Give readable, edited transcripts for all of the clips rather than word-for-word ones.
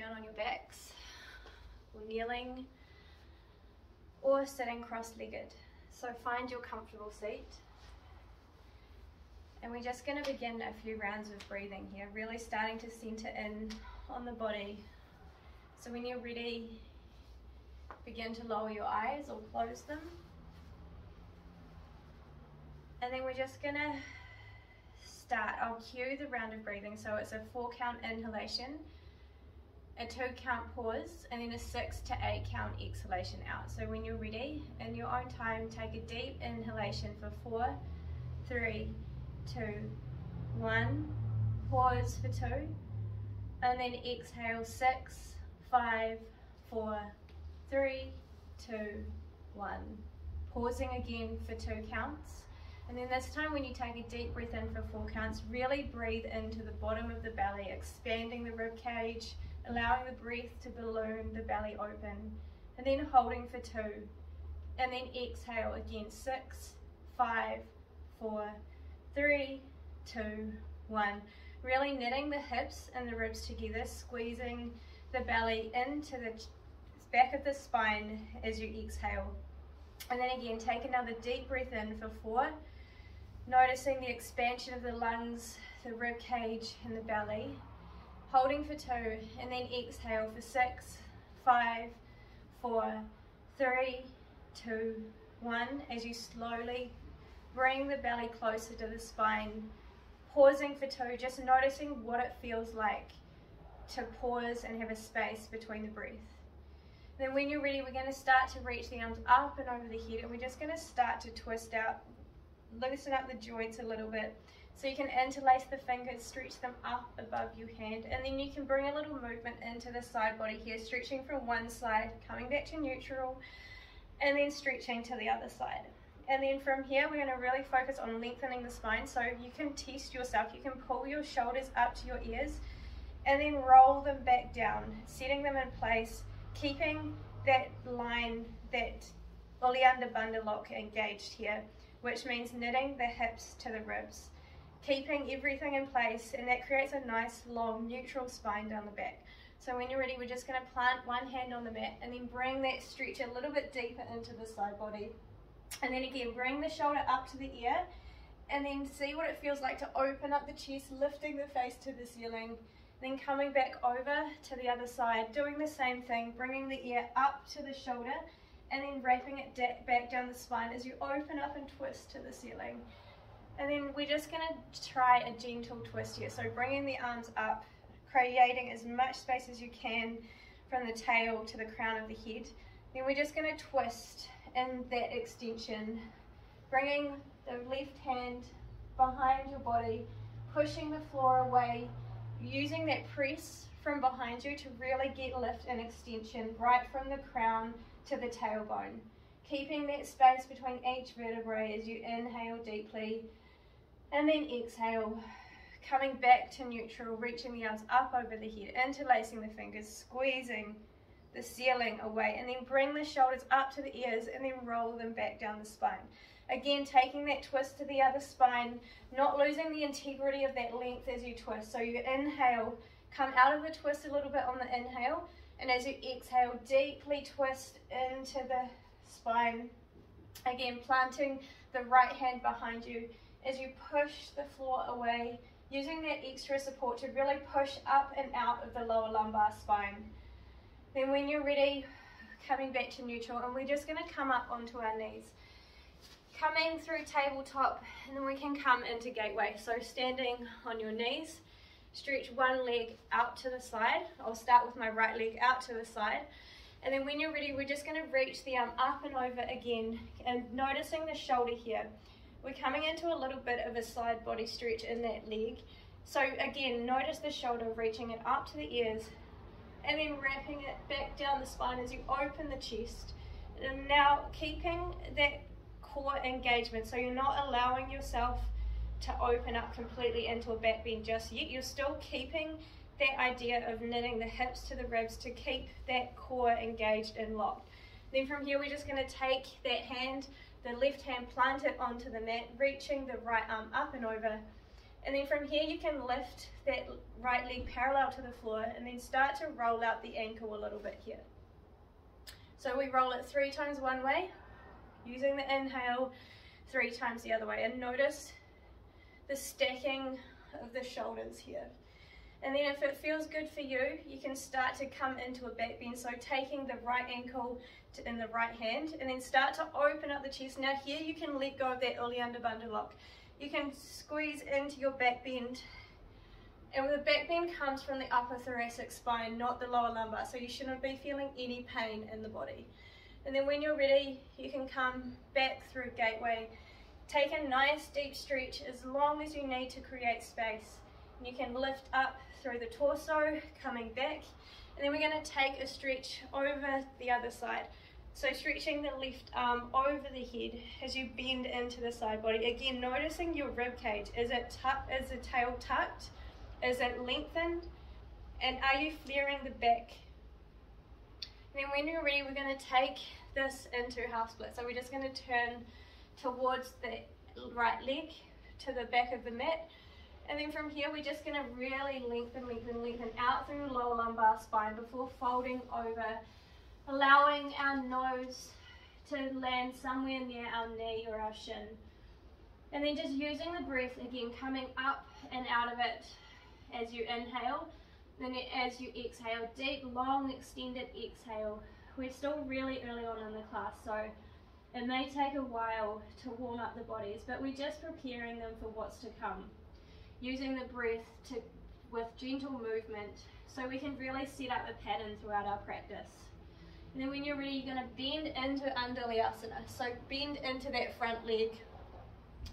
down on your backs, or kneeling, or sitting cross-legged. So find your comfortable seat. And we're just going to begin a few rounds of breathing here, really starting to center in on the body. So when you're ready, begin to lower your eyes or close them. And then we're just going to start. I'll cue the round of breathing. So it's a 4-count inhalation, a 2-count pause, and then a 6 to 8 count exhalation out. So when you're ready, in your own time, take a deep inhalation for 4, 3, 2, 1, pause for 2, and then exhale 6, 5, 4, 3, 2, 1. Pausing again for 2 counts. And then this time when you take a deep breath in for 4 counts, really breathe into the bottom of the belly, expanding the rib cage, allowing the breath to balloon the belly open, and then holding for 2, and then exhale again, 6, 5, 4, 3, 2, 1. Really knitting the hips and the ribs together, squeezing the belly into the back of the spine as you exhale. And then again, take another deep breath in for 4, noticing the expansion of the lungs, the rib cage and the belly. Holding for 2, and then exhale for 6, 5, 4, 3, 2, 1, as you slowly bring the belly closer to the spine. Pausing for 2, just noticing what it feels like to pause and have a space between the breath. Then when you're ready, we're going to start to reach the arms up and over the head, and we're just going to start to twist out, loosen up the joints a little bit. So you can interlace the fingers, stretch them up above your hand, and then you can bring a little movement into the side body here, stretching from one side, coming back to neutral, and then stretching to the other side. And then from here, we're going to really focus on lengthening the spine. So you can test yourself. You can pull your shoulders up to your ears, and then roll them back down, setting them in place, keeping that line, that Uddiyana Bandha lock engaged here, which means knitting the hips to the ribs, keeping everything in place, and that creates a nice long neutral spine down the back. So when you're ready, we're just going to plant one hand on the mat and then bring that stretch a little bit deeper into the side body. And then again, bring the shoulder up to the ear, and then see what it feels like to open up the chest, lifting the face to the ceiling, then coming back over to the other side, doing the same thing, bringing the ear up to the shoulder, and then wrapping it back down the spine as you open up and twist to the ceiling. And then we're just going to try a gentle twist here. So bringing the arms up, creating as much space as you can from the tail to the crown of the head. Then we're just going to twist in that extension, bringing the left hand behind your body, pushing the floor away, using that press from behind you to really get lift and extension right from the crown to the tailbone. Keeping that space between each vertebrae as you inhale deeply, and then exhale, coming back to neutral, reaching the arms up over the head, interlacing the fingers, squeezing the ceiling away, and then bring the shoulders up to the ears and then roll them back down the spine. Again, taking that twist to the other spine, not losing the integrity of that length as you twist. So you inhale, come out of the twist a little bit on the inhale, and as you exhale, deeply twist into the spine. Again, planting the right hand behind you as you push the floor away, using that extra support to really push up and out of the lower lumbar spine. Then when you're ready, coming back to neutral, and we're just going to come up onto our knees. Coming through tabletop, and then we can come into gateway. So standing on your knees, stretch one leg out to the side. I'll start with my right leg out to the side. And then when you're ready, we're just going to reach the arm up and over again, and noticing the shoulder here. We're coming into a little bit of a side body stretch in that leg. So again, notice the shoulder, reaching it up to the ears, and then wrapping it back down the spine as you open the chest. And now keeping that core engagement, so you're not allowing yourself to open up completely into a back bend just yet. You're still keeping that idea of knitting the hips to the ribs to keep that core engaged and locked. Then from here, we're just going to take that hand, the left hand, plant it onto the mat, reaching the right arm up and over, And then from here you can lift that right leg parallel to the floor and then start to roll out the ankle a little bit here. So we roll it 3 times one way, using the inhale, 3 times the other way, and notice the stacking of the shoulders here. And then if it feels good for you, you can start to come into a back bend, so taking the right ankle in the right hand and then start to open up the chest. Now here you can let go of that Uli Underbundle lock. You can squeeze into your back bend, and the back bend comes from the upper thoracic spine, not the lower lumbar, so you shouldn't be feeling any pain in the body. And then when you're ready, you can come back through gateway. Take a nice deep stretch as long as you need to create space. And you can lift up through the torso, coming back, and then we're going to take a stretch over the other side. So stretching the left arm over the head as you bend into the side body. Again, noticing your rib cage. Is the tail tucked? Is it lengthened? And are you flaring the back? And then when you're ready, we're going to take this into half split. So we're just going to turn towards the right leg to the back of the mat. And then from here, we're just going to really lengthen out through the lower lumbar spine before folding over, allowing our nose to land somewhere near our knee or our shin. And then just using the breath, again, coming up and out of it as you inhale, then as you exhale, deep, long, extended exhale. We're still really early on in the class, so it may take a while to warm up the bodies, but we're just preparing them for what's to come. Using the breath with gentle movement so we can really set up a pattern throughout our practice. And then when you're ready, you're going to bend into Andalyasana. So bend into that front leg.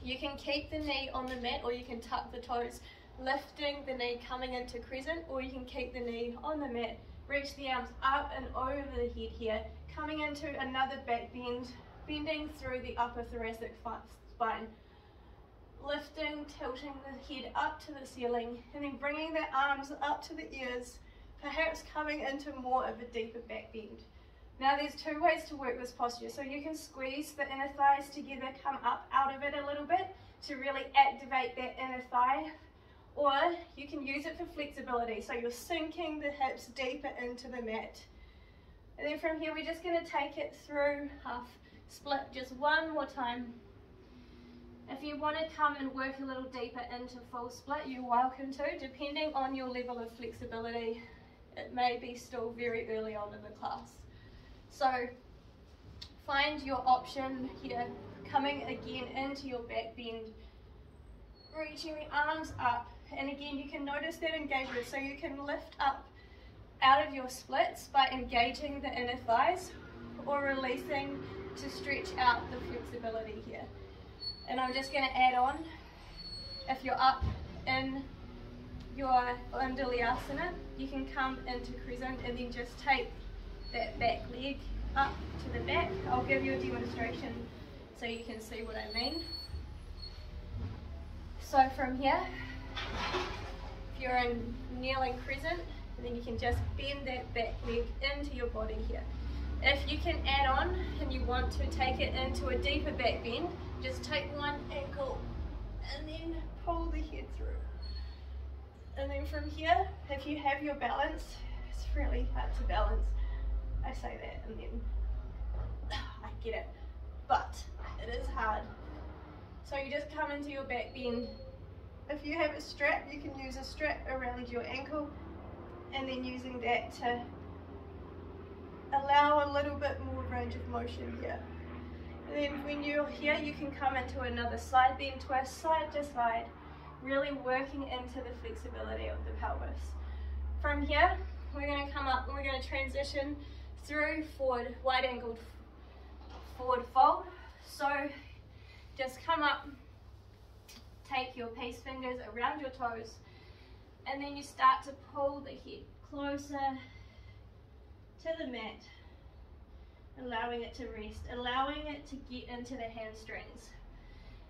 You can keep the knee on the mat or you can tuck the toes, lifting the knee coming into crescent, or you can keep the knee on the mat. Reach the arms up and over the head here, coming into another back bend, bending through the upper thoracic spine. Lifting, tilting the head up to the ceiling, and then bringing the arms up to the ears, perhaps coming into more of a deeper back bend. Now there's 2 ways to work this posture. So you can squeeze the inner thighs together, come up out of it a little bit to really activate that inner thigh, or you can use it for flexibility. So you're sinking the hips deeper into the mat. And then from here, we're just going to take it through half split just one more time. If you want to come and work a little deeper into full split, you're welcome to, depending on your level of flexibility. It may be still very early on in the class. So find your option here, coming again into your back bend, reaching the arms up, and again you can notice that engagement, so you can lift up out of your splits by engaging the inner thighs or releasing to stretch out the flexibility here. And I'm just going to add on, if you're up in your Andalyasana, you can come into crescent and then just take that back leg up to the back. I'll give you a demonstration so you can see what I mean. So from here, if you're in kneeling crescent, and then you can just bend that back leg into your body here. If you can add on and you want to take it into a deeper back bend, just take one ankle and then pull the head through. And then from here, if you have your balance, it's really hard to balance. I say that and then I get it, but it is hard. So you just come into your back bend. If you have a strap, you can use a strap around your ankle and then using that to allow a little bit more range of motion here. And then when you're here, you can come into another side bend twist, side to side, really working into the flexibility of the pelvis. From here, we're going to come up and we're going to transition through forward, wide angled forward fold. So just come up, take your peace fingers around your toes, and then you start to pull the head closer to the mat, allowing it to rest, allowing it to get into the hamstrings.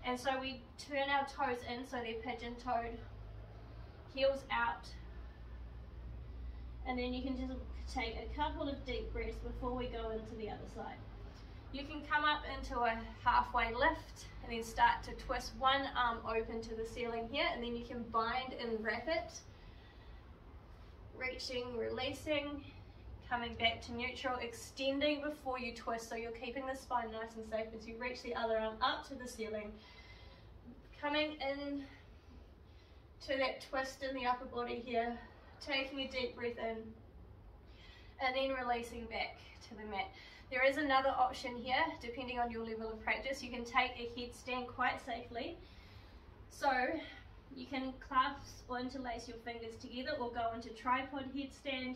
And so we turn our toes in so they're pigeon-toed, heels out, and then you can just take a couple of deep breaths before we go into the other side. You can come up into a halfway lift and then start to twist one arm open to the ceiling here, and then you can bind and wrap it. Reaching, releasing, coming back to neutral, extending before you twist, so you're keeping the spine nice and safe as you reach the other arm up to the ceiling. Coming in to that twist in the upper body here, taking a deep breath in, and then releasing back to the mat. There is another option here, depending on your level of practice. You can take a headstand quite safely. So you can clasp or interlace your fingers together or go into tripod headstand,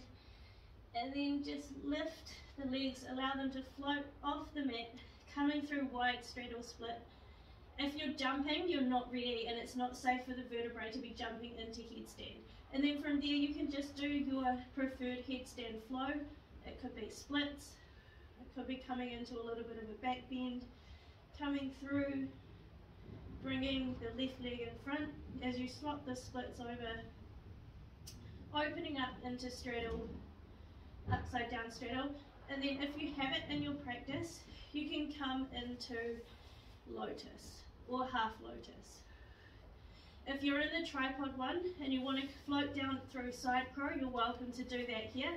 and then just lift the legs, allow them to float off the mat, coming through wide straddle split. If you're jumping, you're not ready and it's not safe for the vertebrae to be jumping into headstand. And then from there you can just do your preferred headstand flow. It could be splits, it could be coming into a little bit of a back bend, coming through, bringing the left leg in front as you swap the splits over, opening up into straddle, upside down straddle. And then if you have it in your practice, you can come into lotus or half lotus. If you're in the tripod one and you want to float down through side crow, you're welcome to do that here.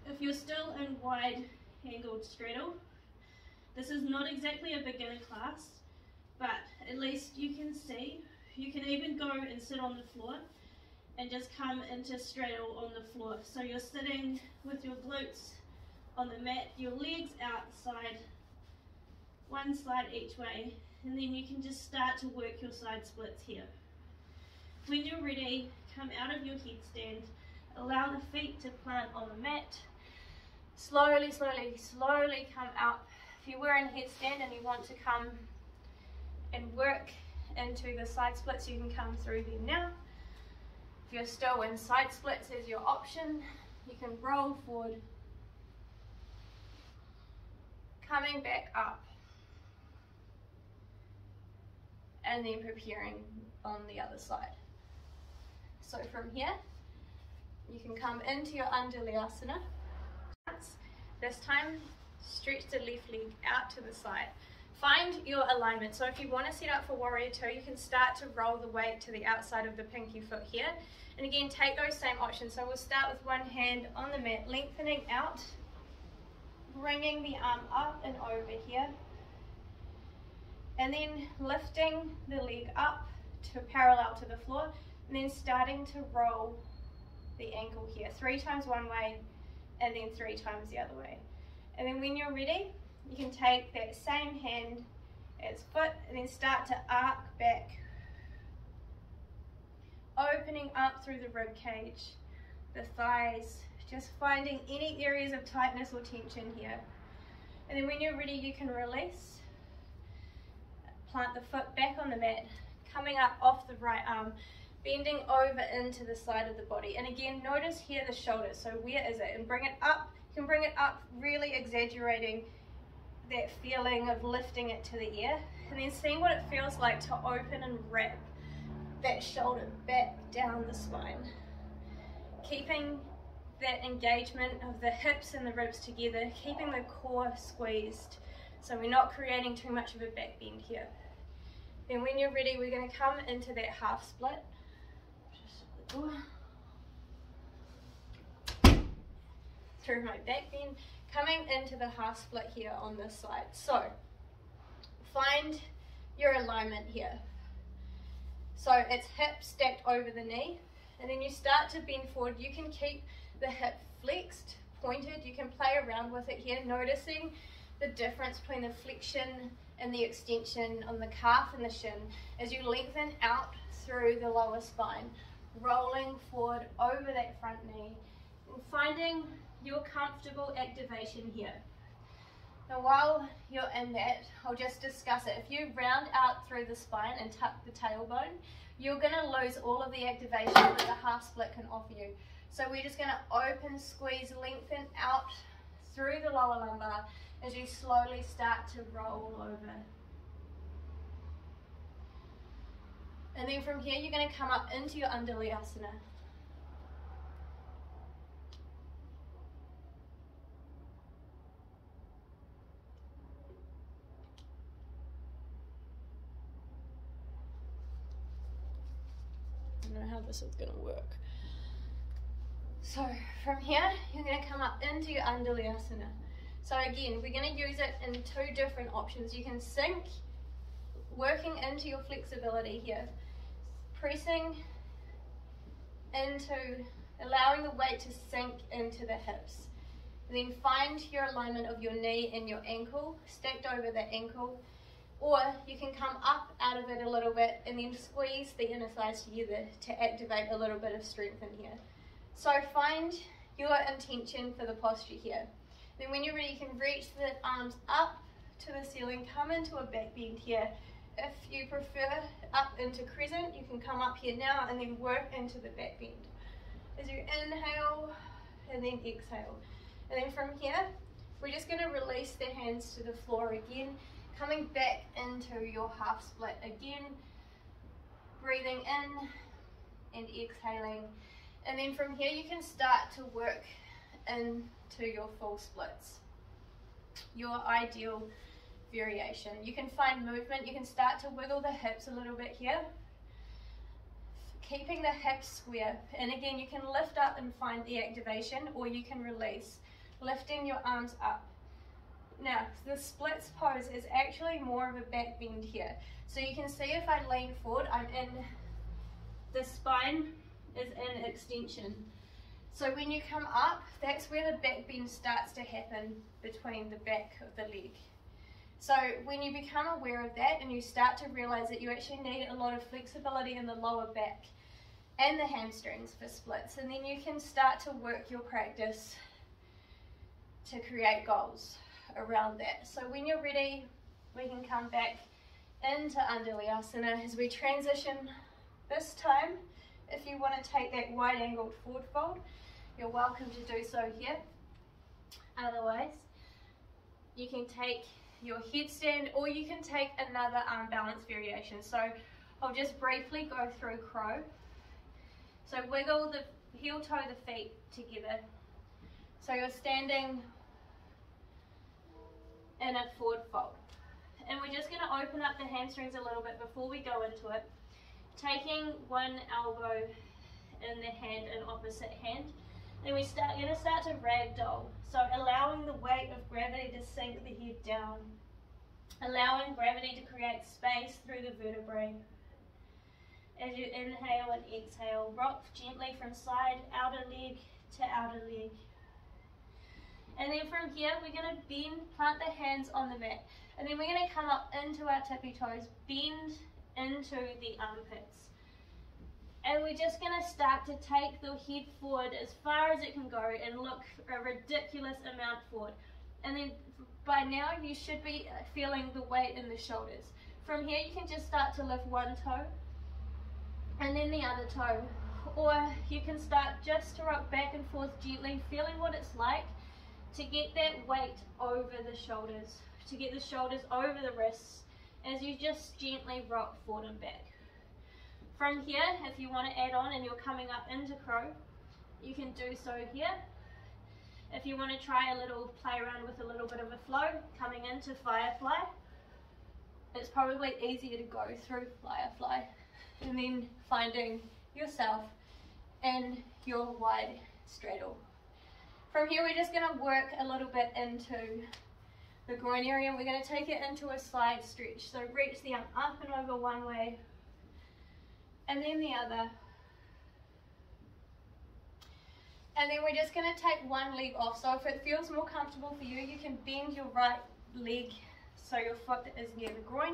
If you're still in wide angled straddle, this is not exactly a beginner class, but at least you can see. You can even go and sit on the floor and just come into straddle on the floor. So you're sitting with your glutes on the mat, your legs outside, one side each way, and then you can just start to work your side splits here. When you're ready, come out of your headstand, allow the feet to plant on the mat. Slowly, slowly, slowly come out. If you were in headstand and you want to come and work into the side splits, you can come through them now. If you're still in side splits as your option, you can roll forward, coming back up, and then preparing on the other side. So from here, you can come into your Andalyasana. This time, stretch the left leg out to the side. Find your alignment. So if you want to set up for Warrior Two, you can start to roll the weight to the outside of the pinky foot here. And again, take those same options. So we'll start with one hand on the mat, lengthening out, bringing the arm up and over here, and then lifting the leg up to parallel to the floor, and then starting to roll the ankle here. 3 times one way, and then 3 times the other way. And then when you're ready, you can take that same hand as foot, and then start to arc back, opening up through the rib cage, the thighs, just finding any areas of tightness or tension here. And then when you're ready, you can release, plant the foot back on the mat, coming up off the right arm, bending over into the side of the body. And again, notice here the shoulders. So where is it? And bring it up. You can bring it up, really exaggerating that feeling of lifting it to the ear, and then seeing what it feels like to open and wrap that shoulder back down the spine. Keeping that engagement of the hips and the ribs together, keeping the core squeezed so we're not creating too much of a back bend here. Then when you're ready, we're going to come into that half split. Through my back bend, coming into the half split here on this side. So find your alignment here. So it's hip stacked over the knee, and then you start to bend forward. You can keep the hip flexed, pointed. You can play around with it here, noticing the difference between the flexion and the extension on the calf and the shin as you lengthen out through the lower spine, rolling forward over that front knee, and finding your comfortable activation here. Now while you're in that, I'll just discuss it. If you round out through the spine and tuck the tailbone, you're going to lose all of the activation that the half split can offer you. So we're just going to open, squeeze, lengthen out through the lower lumbar as you slowly start to roll over. And then from here, you're going to come up into your Andalyasana. I don't know how this is going to work. So from here, you're going to come up into your Andalyasana. So again, we're going to use it in two different options. You can sink, working into your flexibility here, pressing into, allowing the weight to sink into the hips. And then find your alignment of your knee and your ankle, stacked over the ankle. Or you can come up out of it a little bit and then squeeze the inner thighs together to activate a little bit of strength in here. So find your intention for the posture here. Then when you're ready, you can reach the arms up to the ceiling, come into a back bend here. If you prefer up into crescent, you can come up here now and then work into the back bend. As you inhale and then exhale. And then from here, we're just going to release the hands to the floor again, coming back into your half split again, breathing in and exhaling. And then from here, you can start to work into your full splits, your ideal variation. You can find movement, you can start to wiggle the hips a little bit here, keeping the hips square. And again, you can lift up and find the activation, or you can release, lifting your arms up. Now, the splits pose is actually more of a back bend here. So you can see if I lean forward, I'm in, the spine is in extension. So when you come up, that's where the back bend starts to happen between the back of the leg. So when you become aware of that and you start to realize that you actually need a lot of flexibility in the lower back and the hamstrings for splits, and then you can start to work your practice to create goals around that. So when you're ready, we can come back into Andalyasana as we transition. This time, if you want to take that wide angled forward fold, you're welcome to do so here. Otherwise, you can take your headstand, or you can take another arm balance variation. So I'll just briefly go through crow. So wiggle the heel toe the feet together. So you're standing in a forward fold. And we're just going to open up the hamstrings a little bit before we go into it. Taking one elbow in the hand and opposite hand. Then we're going to start to ragdoll. So allowing the weight of gravity to sink the head down. Allowing gravity to create space through the vertebrae. As you inhale and exhale, rock gently from side, outer leg to outer leg. And then from here, we're going to bend, plant the hands on the mat. And then we're going to come up into our tippy toes, bend into the armpits. And we're just going to start to take the head forward as far as it can go and look a ridiculous amount forward. And then by now, you should be feeling the weight in the shoulders. From here, you can just start to lift one toe and then the other toe. Or you can start just to rock back and forth gently, feeling what it's like to get that weight over the shoulders, to get the shoulders over the wrists as you just gently rock forward and back. From here, if you want to add on and you're coming up into crow, you can do so here. If you want to try a little play around with a little bit of a flow, coming into firefly, it's probably easier to go through firefly and then finding yourself in your wide straddle. From here, we're just going to work a little bit into the groin area, and we're going to take it into a side stretch. So reach the arm up and over one way, and then the other. And then we're just going to take one leg off. So if it feels more comfortable for you, you can bend your right leg so your foot is near the groin.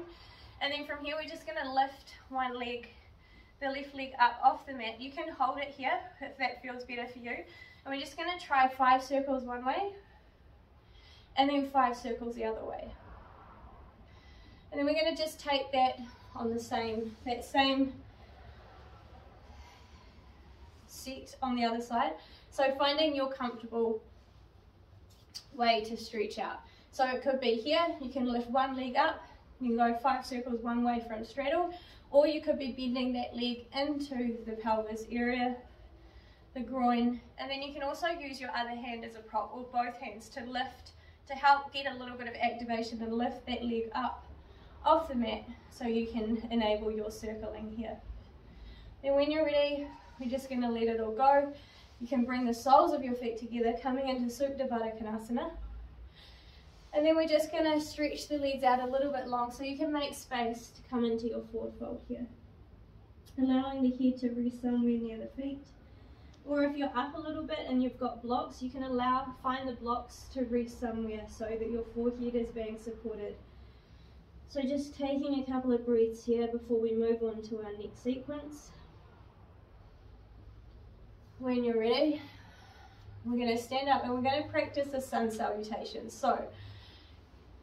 And then from here, we're just going to lift one leg, the left leg up off the mat. You can hold it here if that feels better for you. And we're just going to try 5 circles one way, and then 5 circles the other way. And then we're going to just take that on that same set on the other side. So finding your comfortable way to stretch out. So it could be here, you can lift one leg up, you can go 5 circles one way front straddle, or you could be bending that leg into the pelvis area, the groin, and then you can also use your other hand as a prop, or both hands, to lift, to help get a little bit of activation and lift that leg up off the mat so you can enable your circling here. Then when you're ready, we're just going to let it all go. You can bring the soles of your feet together, coming into Supta Baddha Konasana. And then we're just going to stretch the legs out a little bit long so you can make space to come into your forward fold here. Allowing the head to rest somewhere near the feet. Or if you're up a little bit and you've got blocks, you can find the blocks to rest somewhere so that your forehead is being supported. So just taking a couple of breaths here before we move on to our next sequence. When you're ready, we're going to stand up and we're going to practice the sun salutation. So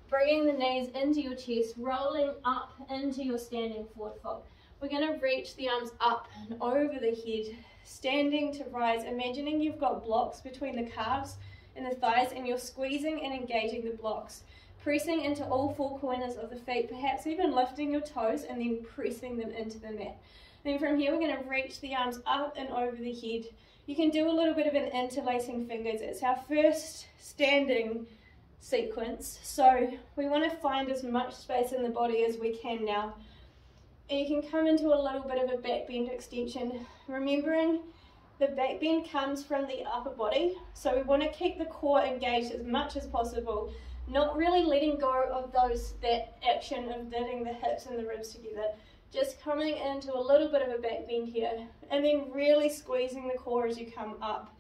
bringing the knees into your chest, rolling up into your standing forward fold. We're going to reach the arms up and over the head, standing to rise, imagining you've got blocks between the calves and the thighs and you're squeezing and engaging the blocks, pressing into all four corners of the feet, perhaps even lifting your toes and then pressing them into the mat. Then from here we're going to reach the arms up and over the head. You can do a little bit of an interlacing fingers. It's our first standing sequence, so we want to find as much space in the body as we can now. And you can come into a little bit of a back bend extension, remembering the back bend comes from the upper body, so we want to keep the core engaged as much as possible, not really letting go of that action of knitting the hips and the ribs together, just coming into a little bit of a back bend here, and then really squeezing the core as you come up.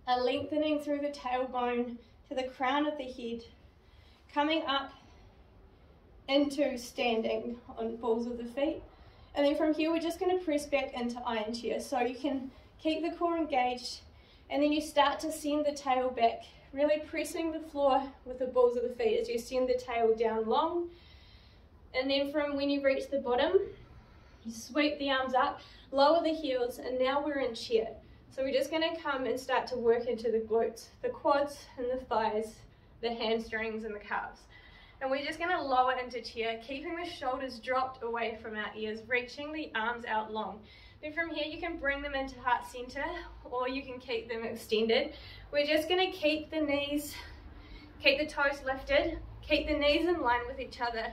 A lengthening through the tailbone to the crown of the head, coming up into standing on balls of the feet. And then from here we're just going to press back into iron chair, so you can keep the core engaged, and then you start to send the tail back, really pressing the floor with the balls of the feet as you send the tail down long. And then from when you reach the bottom, you sweep the arms up, lower the heels, and now we're in chair. So we're just going to come and start to work into the glutes, the quads and the thighs, the hamstrings and the calves. And we're just going to lower into chair, keeping the shoulders dropped away from our ears, reaching the arms out long. Then from here you can bring them into heart center, or you can keep them extended. We're just going to keep the knees, keep the toes lifted, keep the knees in line with each other.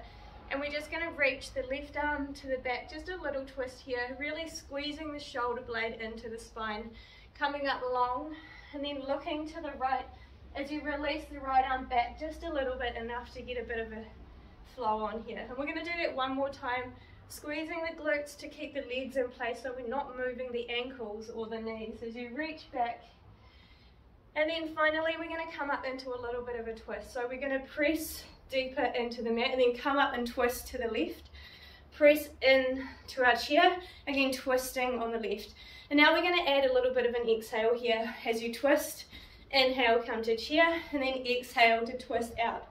And we're just going to reach the left arm to the back, just a little twist here, really squeezing the shoulder blade into the spine, coming up long, and then looking to the right as you release the right arm back just a little bit, enough to get a bit of a flow on here. And we're going to do that one more time, squeezing the glutes to keep the legs in place so we're not moving the ankles or the knees as you reach back. And then finally we're going to come up into a little bit of a twist. So we're going to press deeper into the mat and then come up and twist to the left. Press in to our chair, again twisting on the left. And now we're going to add a little bit of an exhale here as you twist. Inhale, come to chair, and then exhale to twist out.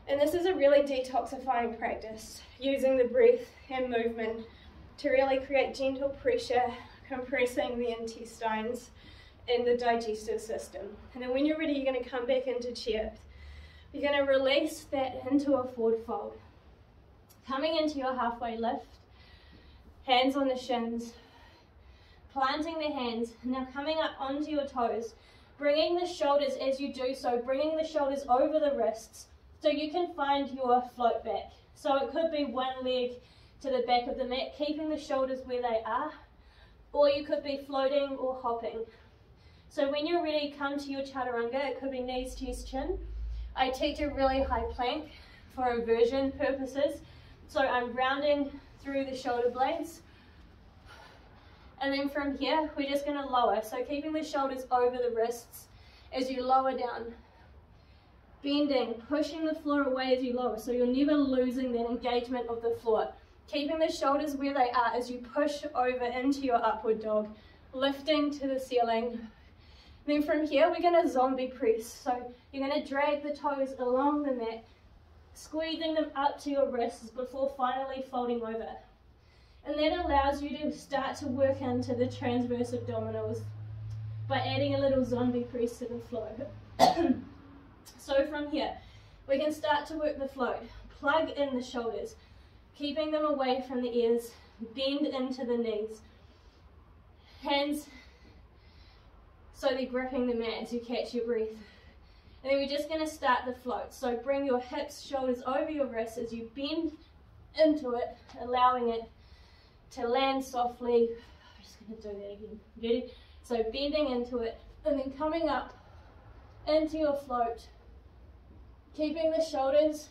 And this is a really detoxifying practice, using the breath and movement to really create gentle pressure, compressing the intestines and the digestive system. And then when you're ready, you're going to come back into chair. You're going to release that into a forward fold. Coming into your halfway lift, hands on the shins, planting the hands, now coming up onto your toes, bringing the shoulders as you do so, bringing the shoulders over the wrists so you can find your float back. So it could be one leg to the back of the mat, keeping the shoulders where they are, or you could be floating or hopping. So when you're ready, come to your chaturanga. It could be knees, chest, chin. I teach a really high plank for inversion purposes. So I'm rounding through the shoulder blades. And then from here, we're just going to lower. So keeping the shoulders over the wrists as you lower down. Bending, pushing the floor away as you lower. So you're never losing that engagement of the floor. Keeping the shoulders where they are as you push over into your upward dog. Lifting to the ceiling. Then from here, we're going to zombie press. So you're going to drag the toes along the mat, squeezing them up to your wrists before finally folding over. And that allows you to start to work into the transverse abdominals by adding a little zombie press to the floor. So from here, we can start to work the float. Plug in the shoulders, keeping them away from the ears, bend into the knees. Hands so they're gripping the mat as you catch your breath. And then we're just going to start the float. So bring your hips, shoulders over your wrists as you bend into it, allowing it to land softly. I'm just going to do that again. Ready? So bending into it and then coming up into your float, keeping the shoulders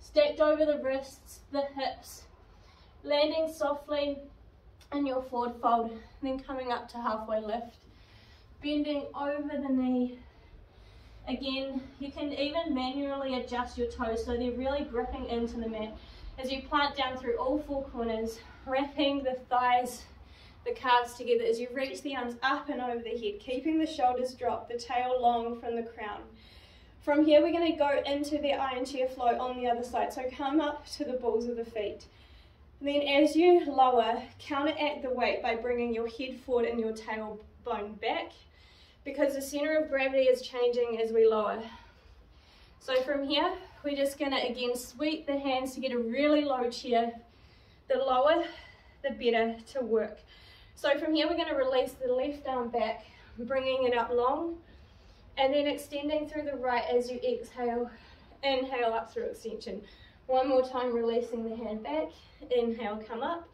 stacked over the wrists, the hips, landing softly in your forward fold, and then coming up to halfway lift, bending over the knee. Again, you can even manually adjust your toes so they're really gripping into the mat as you plant down through all four corners, wrapping the thighs, the calves together as you reach the arms up and over the head, keeping the shoulders dropped, the tail long from the crown. From here, we're going to go into the iron chair flow on the other side. So come up to the balls of the feet. And then as you lower, counteract the weight by bringing your head forward and your tailbone back, because the center of gravity is changing as we lower. So from here, we're just going to again sweep the hands to get a really low chair. The lower, the better to work. So from here, we're going to release the left arm back, bringing it up long, and then extending through the right as you exhale. Inhale up through extension. One more time, releasing the hand back. Inhale, come up,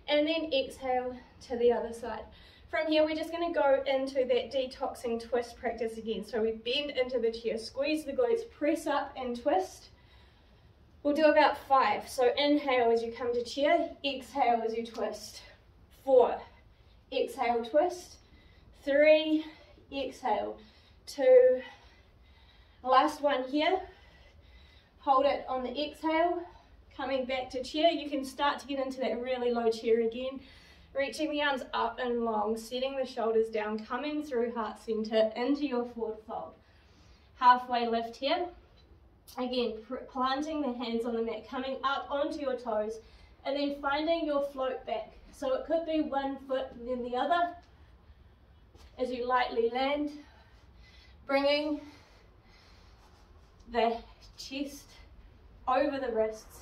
and then exhale to the other side. From here, we're just going to go into that detoxing twist practice again. So we bend into the chair, squeeze the glutes, press up and twist. We'll do about 5. So inhale as you come to chair, exhale as you twist. 4, exhale, twist. 3, exhale. 2, last one here. Hold it on the exhale, coming back to chair. You can start to get into that really low chair again. Reaching the arms up and long, setting the shoulders down, coming through heart center into your forward fold. Halfway lift here. Again, planting the hands on the mat, coming up onto your toes, and then finding your float back. So it could be one foot and then the other as you lightly land, bringing the chest over the wrists.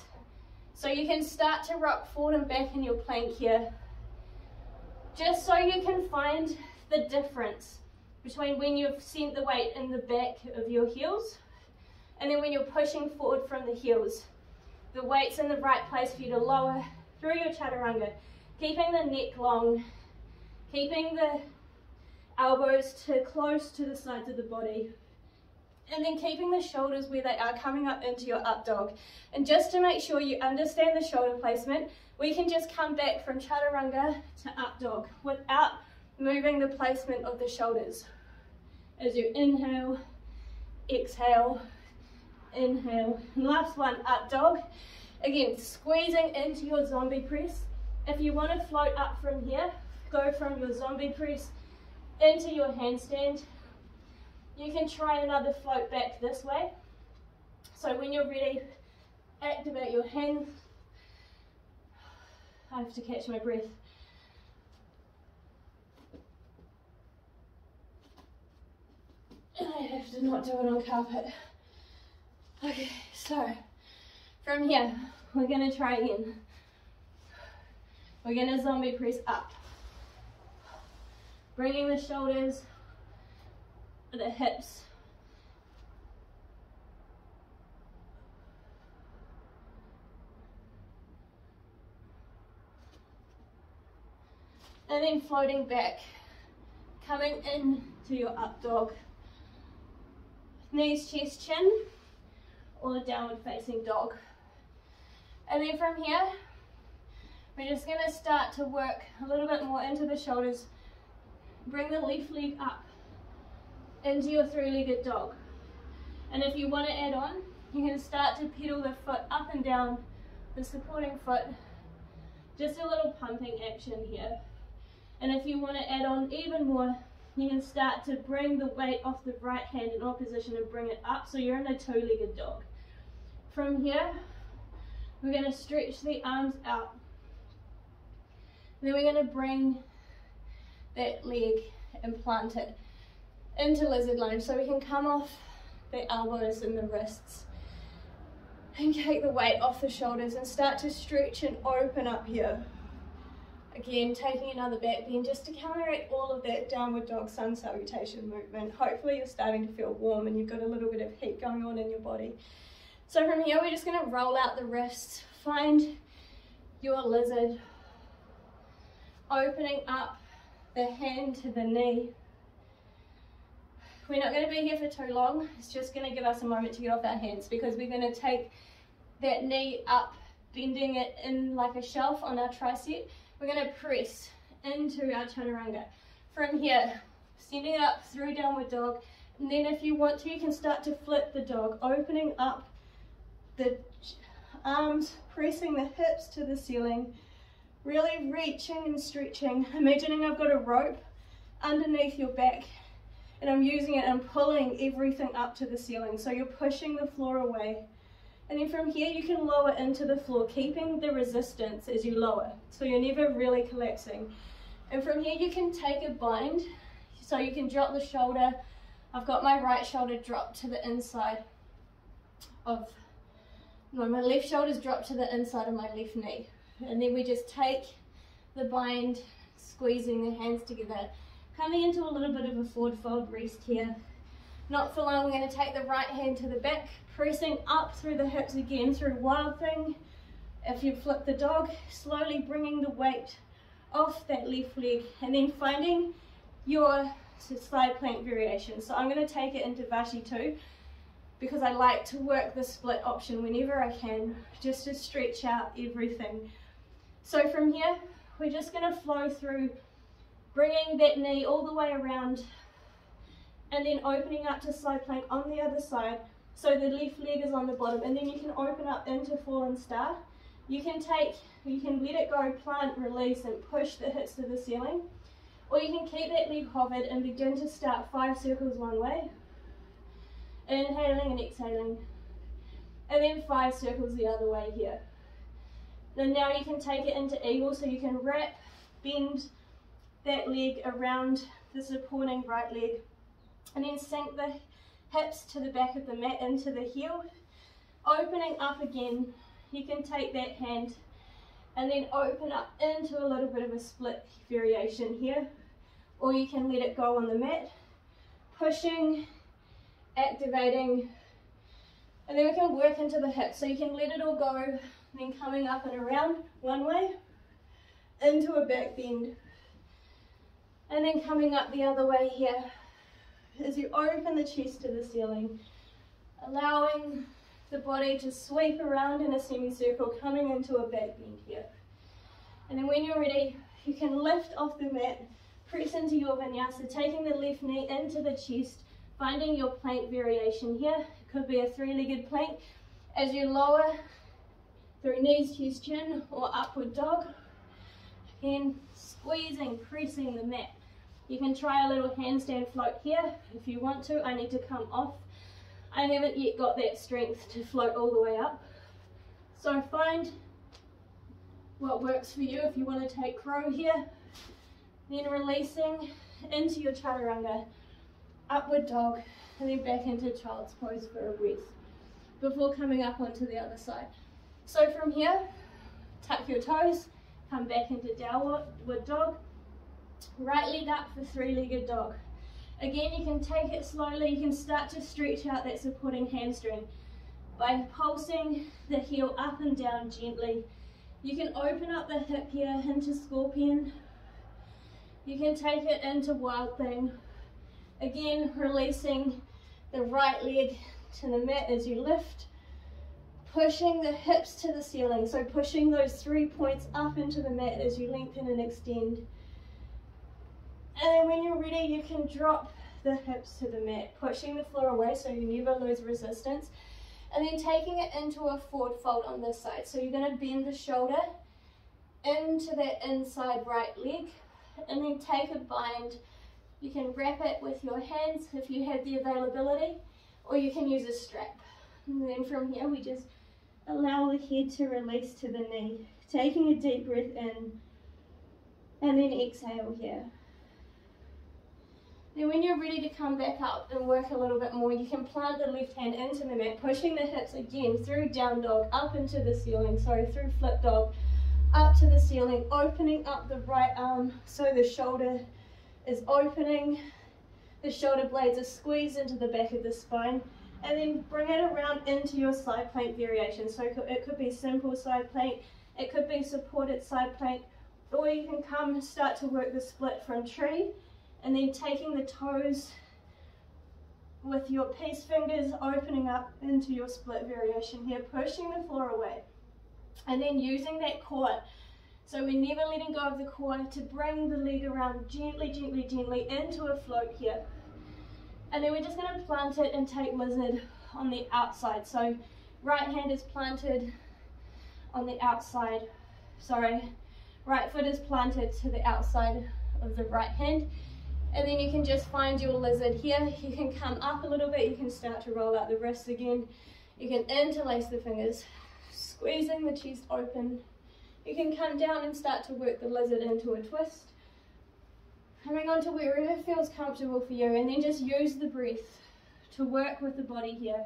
So you can start to rock forward and back in your plank here, just so you can find the difference between when you've sent the weight in the back of your heels and then when you're pushing forward from the heels. The weight's in the right place for you to lower through your chaturanga, keeping the neck long, keeping the elbows close to the sides of the body, and then keeping the shoulders where they are, coming up into your up dog. And just to make sure you understand the shoulder placement, we can just come back from chaturanga to up dog without moving the placement of the shoulders. As you inhale, exhale, inhale. And last one, up dog. Again, squeezing into your zombie press. If you want to float up from here, go from your zombie press into your handstand. You can try another float back this way. So when you're ready, activate your hands. I have to catch my breath. I have to not do it on carpet. Okay, so from here, we're going to try again. We're going to zombie press up. Bringing the shoulders, the hips, and then floating back, coming in to your up dog, knees, chest, chin, or downward facing dog. And then from here, we're just going to start to work a little bit more into the shoulders. Bring the left leg up into your three-legged dog. And if you want to add on, you can start to pedal the foot up and down, the supporting foot. Just a little pumping action here. And if you want to add on even more, you can start to bring the weight off the right hand in opposition and bring it up so you're in a two-legged dog. From here, we're going to stretch the arms out. Then we're going to bring that leg and plant it into lizard lunge so we can come off the elbows and the wrists and take the weight off the shoulders and start to stretch and open up here. Again, taking another back bend just to counteract all of that downward dog sun salutation movement. Hopefully you're starting to feel warm and you've got a little bit of heat going on in your body. So from here, we're just going to roll out the wrists, find your lizard, opening up the hand to the knee. We're not going to be here for too long. It's just going to give us a moment to get off our hands, because we're going to take that knee up, bending it in like a shelf on our tricep. We're going to press into our chaturanga. From here, sending it up through downward dog, and then if you want to, you can start to flip the dog, opening up the arms, pressing the hips to the ceiling, really reaching and stretching. Imagining I've got a rope underneath your back, and I'm using it and pulling everything up to the ceiling, so you're pushing the floor away. And then from here you can lower into the floor, keeping the resistance as you lower, so you're never really collapsing. And from here you can take a bind, so you can drop the shoulder. I've got my right shoulder dropped to the inside of, no, my left shoulder's dropped to the inside of my left knee. And then we just take the bind, squeezing the hands together, coming into a little bit of a forward fold rest here. Not for long. We're going to take the right hand to the back, pressing up through the hips again through Wild Thing. If you flip the dog, slowly bringing the weight off that left leg, and then finding your side plank variation. So I'm going to take it into Vashi 2, because I like to work the split option whenever I can, just to stretch out everything. So from here, we're just going to flow through, bringing that knee all the way around, and then opening up to side plank on the other side. So the left leg is on the bottom, and then you can open up into Fallen Star. You can let it go, plant, release, and push the hips to the ceiling. Or you can keep that leg hovered and begin to start 5 circles one way. Inhaling and exhaling. And then 5 circles the other way here. And now you can take it into Eagle, so you can wrap, bend that leg around the supporting right leg, and then sink the hips to the back of the mat into the heel. Opening up again, you can take that hand and then open up into a little bit of a split variation here, or you can let it go on the mat, pushing, activating, and then we can work into the hips. So you can let it all go, then coming up and around one way, into a back bend, and then coming up the other way here as you open the chest to the ceiling, allowing the body to sweep around in a semicircle, coming into a back bend here. And then when you're ready, you can lift off the mat, press into your vinyasa, taking the left knee into the chest, finding your plank variation here. It could be a 3-legged plank. As you lower through knees, chest, chin, or upward dog, again, squeezing, pressing the mat. You can try a little handstand float here if you want to. I need to come off. I haven't yet got that strength to float all the way up. So find what works for you. If you want to take crow here, then releasing into your chaturanga, upward dog, and then back into child's pose for a breath before coming up onto the other side. So from here, tuck your toes, come back into downward dog, right leg up for 3-legged dog. Again, you can take it slowly. You can start to stretch out that supporting hamstring by pulsing the heel up and down gently. You can open up the hip here into Scorpion. You can take it into Wild Thing. Again, releasing the right leg to the mat as you lift, pushing the hips to the ceiling. So pushing those 3 points up into the mat as you lengthen and extend. And then when you're ready, you can drop the hips to the mat, pushing the floor away so you never lose resistance. And then taking it into a forward fold on this side. So you're going to bend the shoulder into that inside right leg, and then take a bind. You can wrap it with your hands if you have the availability, or you can use a strap. And then from here, we just allow the head to release to the knee, taking a deep breath in, and then exhale here. Then when you're ready to come back up and work a little bit more, you can plant the left hand into the mat, pushing the hips again through down dog, up into the ceiling, through flip dog, up to the ceiling, opening up the right arm so the shoulder is opening, the shoulder blades are squeezed into the back of the spine, and then bring it around into your side plank variation. So it could be simple side plank, it could be supported side plank, Or you can come and start to work the split from tree, and then taking the toes with your peace fingers, opening up into your split variation here, pushing the floor away. And then using that core, so we're never letting go of the core, to bring the leg around gently, gently, gently into a float here. And then we're just going to plant it and take lizard on the outside. So right hand is planted on the outside, right foot is planted to the outside of the right hand. And then you can just find your lizard here. You can come up a little bit, you can start to roll out the wrists again. You can interlace the fingers, squeezing the chest open. You can come down and start to work the lizard into a twist. Coming on to wherever feels comfortable for you, and then just use the breath to work with the body here.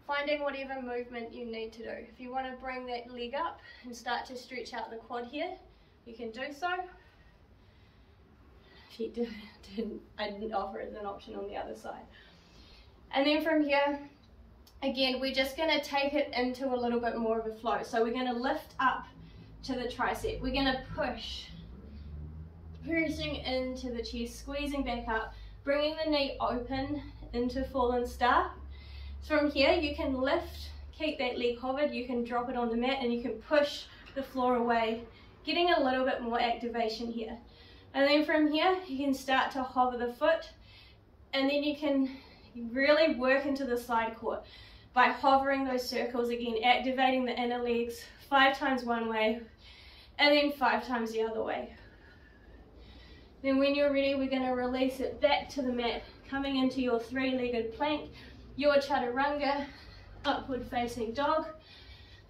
Finding whatever movement you need to do. If you want to bring that leg up and start to stretch out the quad here, you can do so. If you I didn't offer it as an option on the other side. And then from here, again, we're just going to take it into a little bit more of a flow. So we're going to lift up to the tricep. We're going to push, pressing into the chest, squeezing back up, bringing the knee open into fallen star. From here, you can lift, keep that leg hovered, you can drop it on the mat, and you can push the floor away, getting a little bit more activation here. And then from here, you can start to hover the foot, and then you can really work into the side core by hovering those circles again, activating the inner legs 5 times one way, and then 5 times the other way. Then when you're ready, we're going to release it back to the mat, coming into your 3-legged plank, your chaturanga, upward facing dog,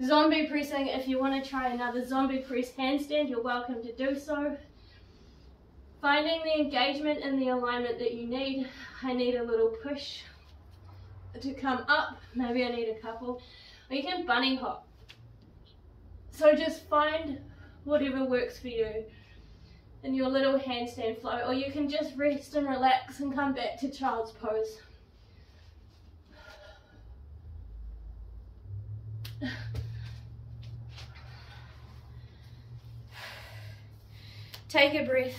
zombie pressing. If you want to try another zombie press handstand, you're welcome to do so. Finding the engagement and the alignment that you need. I need a little push to come up, maybe I need a couple, or you can bunny hop. So just find whatever works for you in your little handstand flow, or you can just rest and relax and come back to child's pose. Take a breath.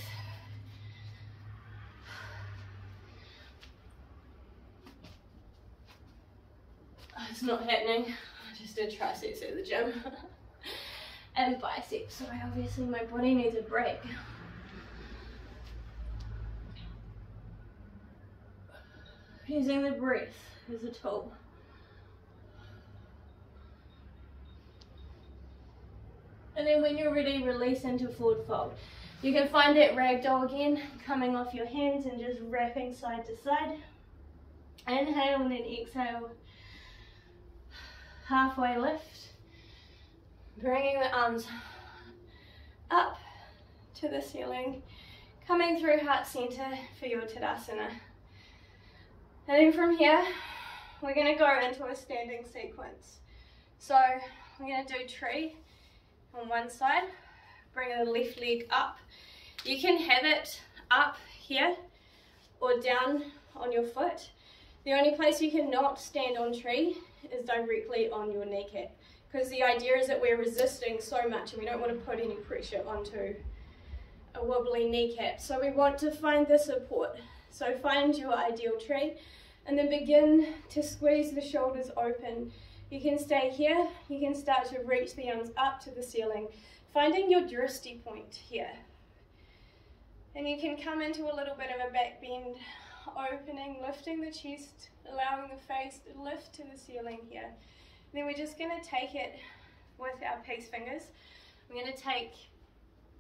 It's not happening. I just did triceps at the gym. And biceps, so obviously my body needs a break. Using the breath as a tool. And then when you're ready, release into forward fold. You can find that ragdoll again, coming off your hands and just wrapping side to side. Inhale and then exhale. Halfway lift. Bringing the arms up to the ceiling. Coming through heart center for your Tadasana. And then from here, we're going to go into a standing sequence. So we're going to do tree on one side, bring the left leg up. You can have it up here or down on your foot. The only place you cannot stand on tree is directly on your kneecap, because the idea is that we're resisting so much and we don't want to put any pressure onto a wobbly kneecap. So we want to find the support. So find your ideal tree and then begin to squeeze the shoulders open. You can stay here, you can start to reach the arms up to the ceiling, finding your drishti point here. And you can come into a little bit of a back bend, opening, lifting the chest, allowing the face to lift to the ceiling here. And then we're just going to take it with our peace fingers. I'm going to take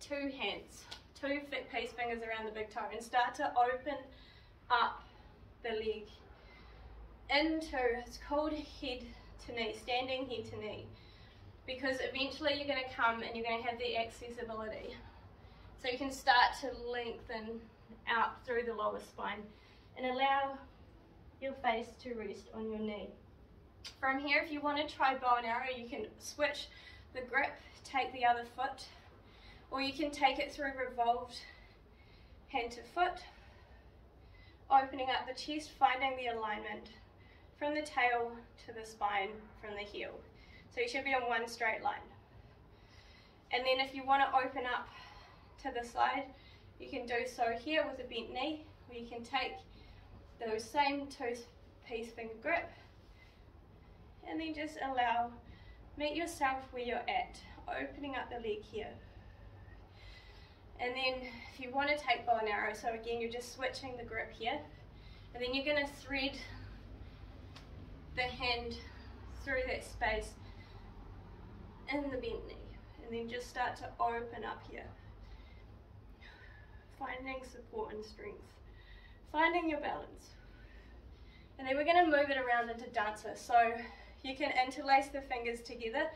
2 hands, 2 thick peace fingers around the big toe, and start to open up the leg into, it's called head to knee, standing head to knee, because eventually you're going to come and you're going to have the accessibility. So you can start to lengthen out through the lower spine and allow your face to rest on your knee. From here, if you want to try bow and arrow, you can switch the grip, take the other foot, or you can take it through revolved hand to foot, opening up the chest, finding the alignment from the tail to the spine, from the heel. So you should be on one straight line. And then if you want to open up to the side, you can do so here with a bent knee, or you can take those same two-piece finger grip and then just meet yourself where you're at, opening up the leg here. And then if you want to take bow and arrow, so again you're just switching the grip here, and then you're going to thread the hand through that space in the bent knee, and then just start to open up here, finding support and strength, finding your balance. And then we're going to move it around into dancer, so you can interlace the fingers together.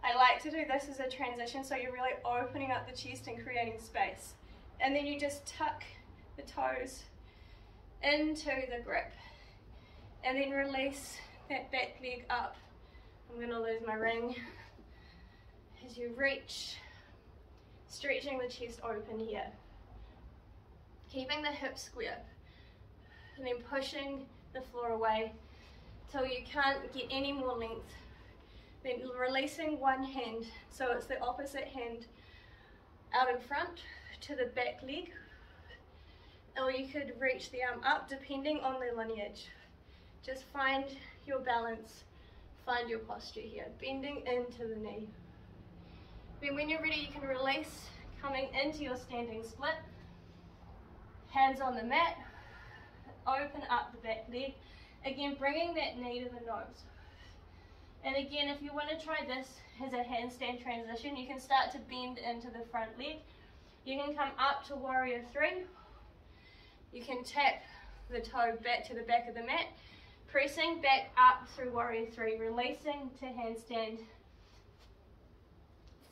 I like to do this as a transition, so you're really opening up the chest and creating space. And then you just tuck the toes into the grip, and then release that back leg up. I'm going to lose my ring. As you reach, stretching the chest open here. Keeping the hips square, and then pushing the floor away till you can't get any more length. Then releasing one hand, so it's the opposite hand out in front to the back leg, or you could reach the arm up depending on the lineage. Just find your balance, find your posture here, bending into the knee. Then when you're ready, you can release, coming into your standing split, hands on the mat, open up the back leg, again bringing that knee to the nose. And again, if you want to try this as a handstand transition, you can start to bend into the front leg. You can come up to warrior three. You can tap the toe back to the back of the mat, pressing back up through warrior three, releasing to handstand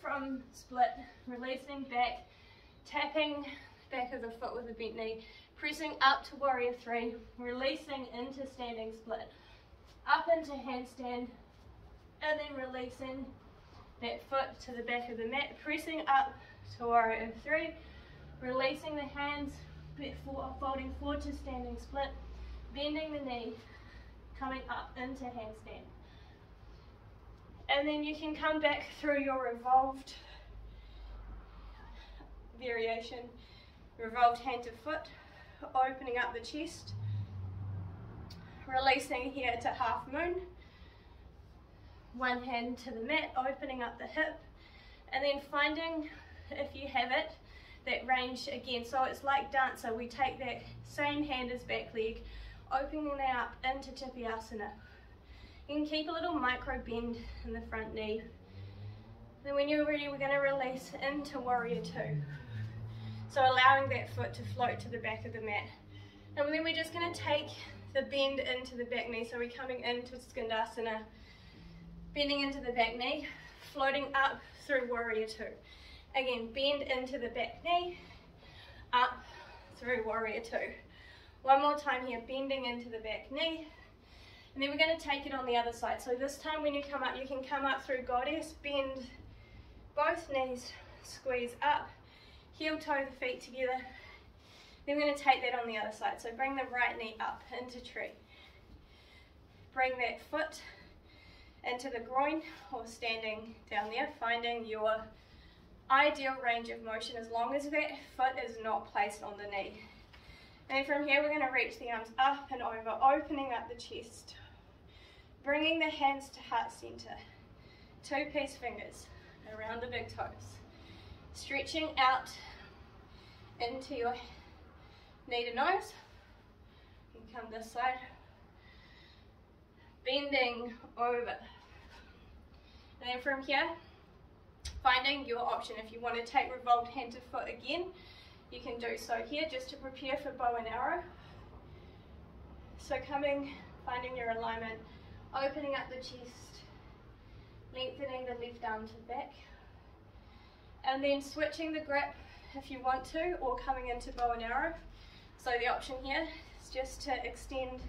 from split, releasing back, tapping back of the foot with a bent knee, pressing up to warrior three, releasing into standing split, up into handstand, and then releasing that foot to the back of the mat, pressing up to warrior three, releasing the hands, folding forward to standing split, bending the knee, coming up into handstand. And then you can come back through your revolved variation, revolved hand to foot, opening up the chest, releasing here to half moon, one hand to the mat, opening up the hip, and then finding, if you have it, that range again. So it's like dancer, we take that same hand as back leg, opening that up into Tipiasana. You can keep a little micro bend in the front knee. Then when you're ready, we're going to release into warrior two. So allowing that foot to float to the back of the mat. And then we're just going to take the bend into the back knee. So we're coming into Skandasana, bending into the back knee, floating up through warrior two. Again, bend into the back knee, up through warrior two. One more time here, bending into the back knee. And then we're going to take it on the other side. So this time when you come up, you can come up through goddess, bend both knees, squeeze up, heel toe the feet together. Then we're going to take that on the other side. So bring the right knee up into tree. Bring that foot into the groin or standing down there, finding your ideal range of motion as long as that foot is not placed on the knee. And from here we're going to reach the arms up and over, opening up the chest. Bringing the hands to heart center. Two-piece fingers around the big toes. Stretching out into your knee to nose. And come this side. Bending over. And then from here, finding your option. If you want to take revolved hand to foot again, you can do so here just to prepare for bow and arrow. So finding your alignment, opening up the chest, lengthening the left arm to the back, and then switching the grip if you want to, or coming into bow and arrow. So the option here is just to extend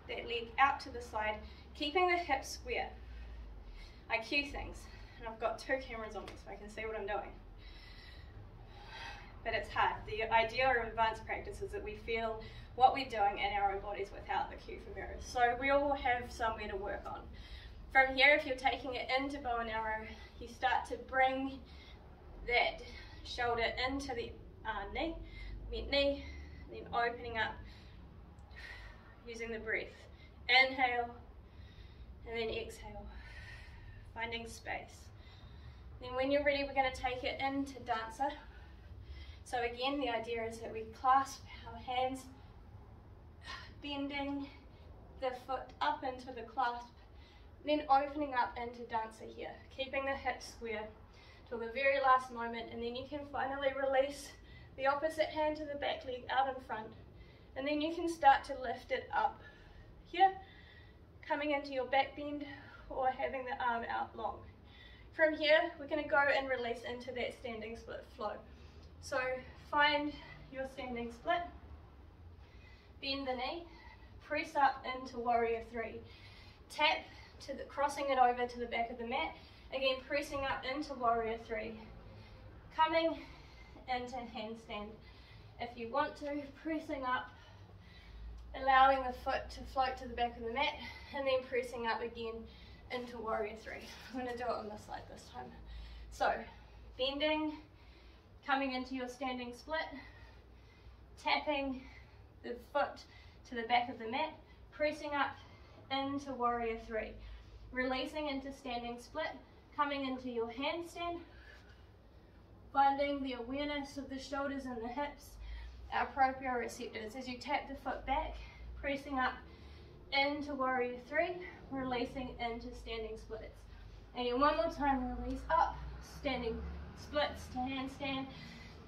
that leg out to the side, keeping the hips square. I cue things, and I've got two cameras on me so I can see what I'm doing. But it's hard. The idea of advanced practice is that we feel what we're doing in our own bodies without the cue from mirrors. So we all have somewhere to work on. From here, if you're taking it into bow and arrow, you start to bring that shoulder into the knee, bent knee, then opening up using the breath. Inhale and then exhale, finding space. Then when you're ready, we're going to take it into dancer. So again, the idea is that we clasp our hands, bending the foot up into the clasp, then opening up into dancer here, keeping the hips square till the very last moment, and then you can finally release the opposite hand to the back leg out in front, and then you can start to lift it up here, coming into your back bend or having the arm out long. From here, we're going to go and release into that standing split flow. So find your standing split, bend the knee, press up into warrior three, tap to the crossing it over to the back of the mat, again pressing up into warrior three, coming into handstand. If you want to, pressing up, allowing the foot to float to the back of the mat, and then pressing up again into warrior three. I'm going to do it on this side this time. So bending, coming into your standing split, tapping the foot to the back of the mat, pressing up into warrior three, releasing into standing split, coming into your handstand, finding the awareness of the shoulders and the hips, our proprioceptors. As you tap the foot back, pressing up into warrior three, releasing into standing splits. And then one more time, release up, standing splits to handstand,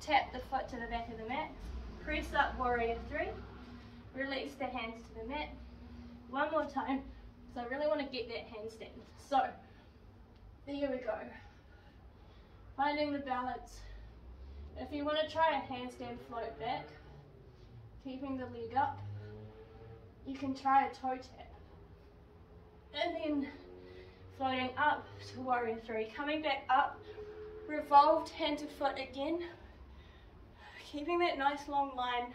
tap the foot to the back of the mat, press up warrior three, release the hands to the mat. One more time, so I really want to get that handstand. So, there we go. Finding the balance. If you want to try a handstand float back, keeping the leg up, you can try a toe tap. And then floating up to warrior three, coming back up, revolved hand to foot again, keeping that nice long line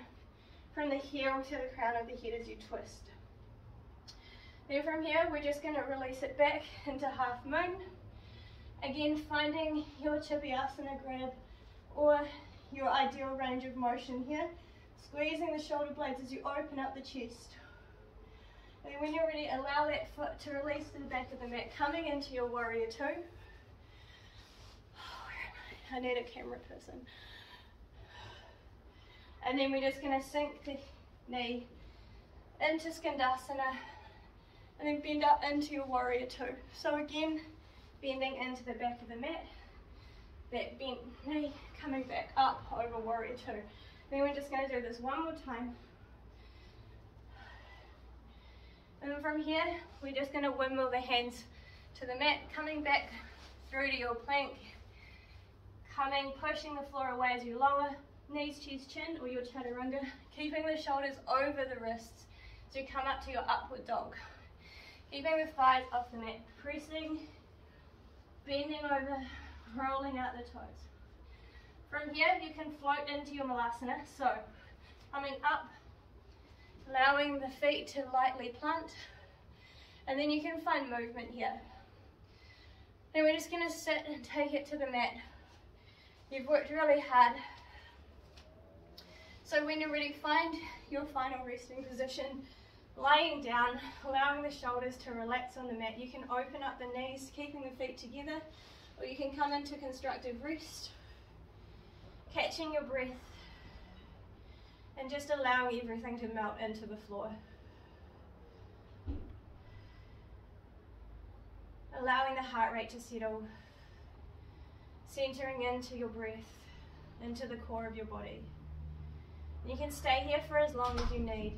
from the heel to the crown of the head as you twist. Then from here, we're just going to release it back into half moon. Again, finding your Chippyasana grab or your ideal range of motion here, squeezing the shoulder blades as you open up the chest. And then when you're ready, allow that foot to release to the back of the mat, coming into your warrior two. I need a camera person. And then we're just going to sink the knee into Skandasana and then bend up into your warrior two. So again, bending into the back of the mat, that bent knee coming back up over warrior two. Then we're just going to do this one more time. And then from here, we're just going to windmill the hands to the mat, coming back through to your plank, pushing the floor away as you lower, knees, chest, chin, or your chaturanga, keeping the shoulders over the wrists as you come up to your upward dog. Keeping the thighs off the mat, pressing, bending over, rolling out the toes. From here, you can float into your Malasana. So, coming up, allowing the feet to lightly plant, and then you can find movement here. Then we're just going to sit and take it to the mat. You've worked really hard. So when you're ready, find your final resting position, lying down, allowing the shoulders to relax on the mat. You can open up the knees, keeping the feet together, or you can come into constructive rest, catching your breath, and just allowing everything to melt into the floor. Allowing the heart rate to settle, centering into your breath, into the core of your body. You can stay here for as long as you need.